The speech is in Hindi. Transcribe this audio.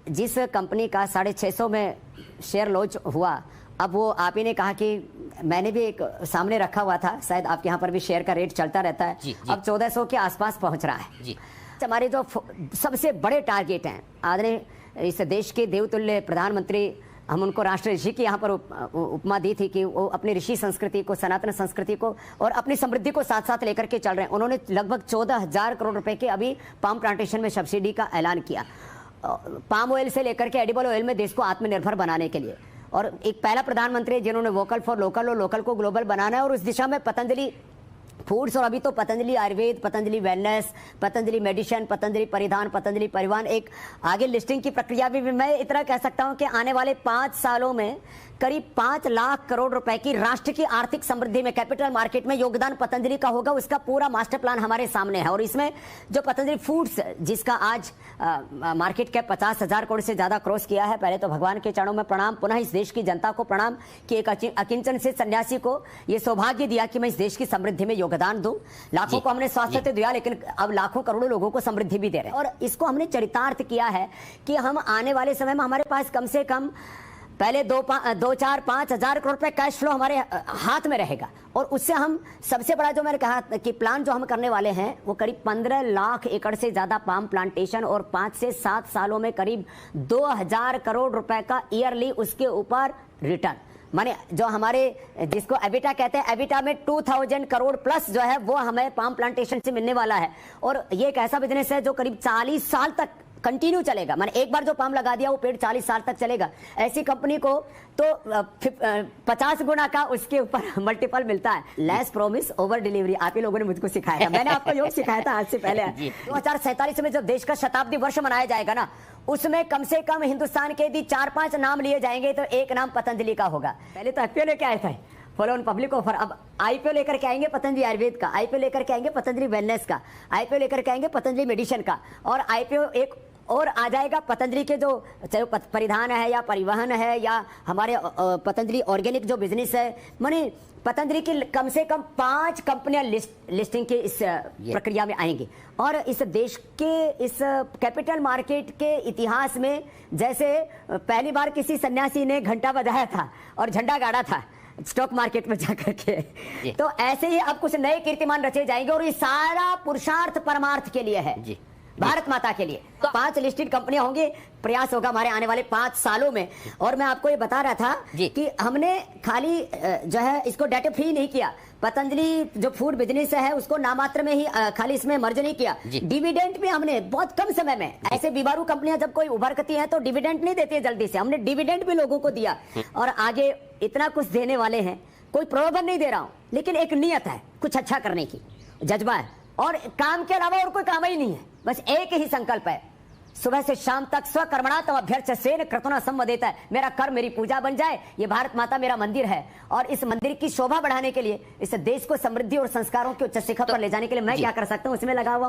जिस कंपनी का 650 में शेयर लॉन्च हुआ, अब वो आप ही ने कहा कि मैंने भी एक सामने रखा हुआ था, शायद आपके यहाँ पर भी शेयर का रेट चलता रहता है। जी। अब 1400 के आसपास पहुंच रहा है जी। हमारे जो सबसे बड़े टारगेट हैं, आदरणीय इस देश के देवतुल्य प्रधानमंत्री, हम उनको राष्ट्र ऋषि की यहाँ पर उपमा दी थी कि वो अपनी ऋषि संस्कृति को, सनातन संस्कृति को और अपनी समृद्धि को साथ साथ लेकर के चल रहे हैं। उन्होंने लगभग 14,000 करोड़ रुपए के अभी पाम प्लांटेशन में सब्सिडी का ऐलान किया, पाम ऑयल से लेकर के एडिबल ऑयल में देश को आत्मनिर्भर बनाने के लिए। और एक पहला प्रधानमंत्री जिन्होंने वोकल फॉर लोकल और लोकल को ग्लोबल बनाना है, और उस दिशा में पतंजलि फूड्स और अभी तो पतंजलि आयुर्वेद, पतंजलि वेलनेस, पतंजलि मेडिसिन, पतंजलि परिधान, पतंजलि परिवहन, एक आगे लिस्टिंग की प्रक्रिया भी मैं इतना कह सकता हूं कि आने वाले 5 सालों में करीब 5 लाख करोड़ रुपए की राष्ट्र की आर्थिक समृद्धि में, कैपिटल मार्केट में योगदान पतंजलि का होगा। उसका पूरा मास्टर प्लान हमारे सामने है। और इसमें जो पतंजलि फूड्स, जिसका आज मार्केट कैप 50,000 करोड़ से ज्यादा क्रॉस किया है, पहले तो भगवान के चरणों में प्रणाम, पुनः इस देश की जनता को प्रणाम कि एक अकिंचन से सन्यासी को ये सौभाग्य दिया कि मैं इस देश की समृद्धि में योगदान दूं। लाखों को हमने स्वास्थ्य तो दिया, लेकिन अब लाखों करोड़ों लोगों को समृद्धि भी दे रहे हैं। और इसको हमने चरितार्थ किया है कि हम आने वाले समय में हमारे पास कम से कम पहले 2-4-5 करोड़ रुपए कैश फ्लो हमारे हाथ में रहेगा। और उससे हम सबसे बड़ा जो मैंने कहा कि प्लान जो हम करने वाले हैं वो करीब 15 लाख एकड़ से ज्यादा पाम प्लांटेशन और 5 से 7 सालों में करीब 2,000 करोड़ रुपए का ईयरली उसके ऊपर रिटर्न, माने जो हमारे जिसको एबिटा कहते हैं, एबिटा में 2000 करोड़ प्लस जो है वो हमें पाम प्लांटेशन से मिलने वाला है। और ये एक ऐसा बिजनेस है जो करीब 40 साल तक कंटिन्यू चलेगा, माने एक बार जो पाम लगा दिया वो पेड़ 40 साल तक चलेगा। ऐसी कंपनी को तो 50 गुना का उसके ऊपर मल्टीपल मिलता है। लेस प्रॉमिस ओवर डिलीवरी, आप ही लोगों ने मुझको सिखाया, मैंने आपको योग सिखाया था आज से पहले। 2047 में जब देश का शताब्दी वर्ष मनाया जाएगा ना, उसमें कम से कम हिंदुस्तान के यदि 4-5 नाम लिए जाएंगे तो एक नाम पतंजलि का होगा। पहले तो एफपीओ लेके आए थे, फॉलो ऑन पब्लिक ऑफर, अब आईपीओ लेकर के आएंगे पतंजलि आयुर्वेद का, आईपीओ लेकर के आएंगे पतंजलि वेलनेस का, आईपीओ लेकर के आएंगे पतंजलि मेडिसिन का, और आईपीओ एक और आ जाएगा पतंजलि के जो चाहे परिधान है या परिवहन है या हमारे पतंजलि ऑर्गेनिक जो बिजनेस है, माने पतंजलि की कम से कम 5 कंपनियां लिस्टिंग के इस प्रक्रिया में आएंगी। और इस देश के इस कैपिटल मार्केट के इतिहास में जैसे पहली बार किसी सन्यासी ने घंटा बजाया था और झंडा गाड़ा था स्टॉक मार्केट में जाकर के, तो ऐसे ही अब कुछ नए कीर्तिमान रचे जाएंगे। और ये सारा पुरुषार्थ परमार्थ के लिए है, भारत माता के लिए। तो 5 लिस्टेड कंपनियां होंगी, प्रयास होगा हमारे आने वाले 5 सालों में। और मैं आपको ये बता रहा था कि हमने खाली जो है इसको डेटा फ्री नहीं किया, पतंजलि जो फूड बिजनेस है उसको नामात्र में ही खाली इसमें मर्ज नहीं किया, डिविडेंड भी हमने बहुत कम समय में, ऐसे बीमारू कंपनियां जब कोई उभरती हैं तो डिविडेंड नहीं देती है जल्दी से, हमने डिविडेंड भी लोगों को दिया। और आगे इतना कुछ देने वाले हैं, कोई प्रलोभन नहीं दे रहा हूं, लेकिन एक नियत है कुछ अच्छा करने की, जज्बा है, और काम के अलावा और कोई काम ही नहीं है, बस एक ही संकल्प है, सुबह से शाम तक स्वकर्मणातम अभ्यर्चसेन क्रतुना सम्मदेता है, मेरा कर्म मेरी पूजा बन जाए, ये भारत माता मेरा मंदिर है। और इस मंदिर की शोभा बढ़ाने के लिए, इस देश को समृद्धि और संस्कारों के उच्च शिखर पर ले जाने के लिए मैं क्या कर सकता हूँ, उसमें लगा हुआ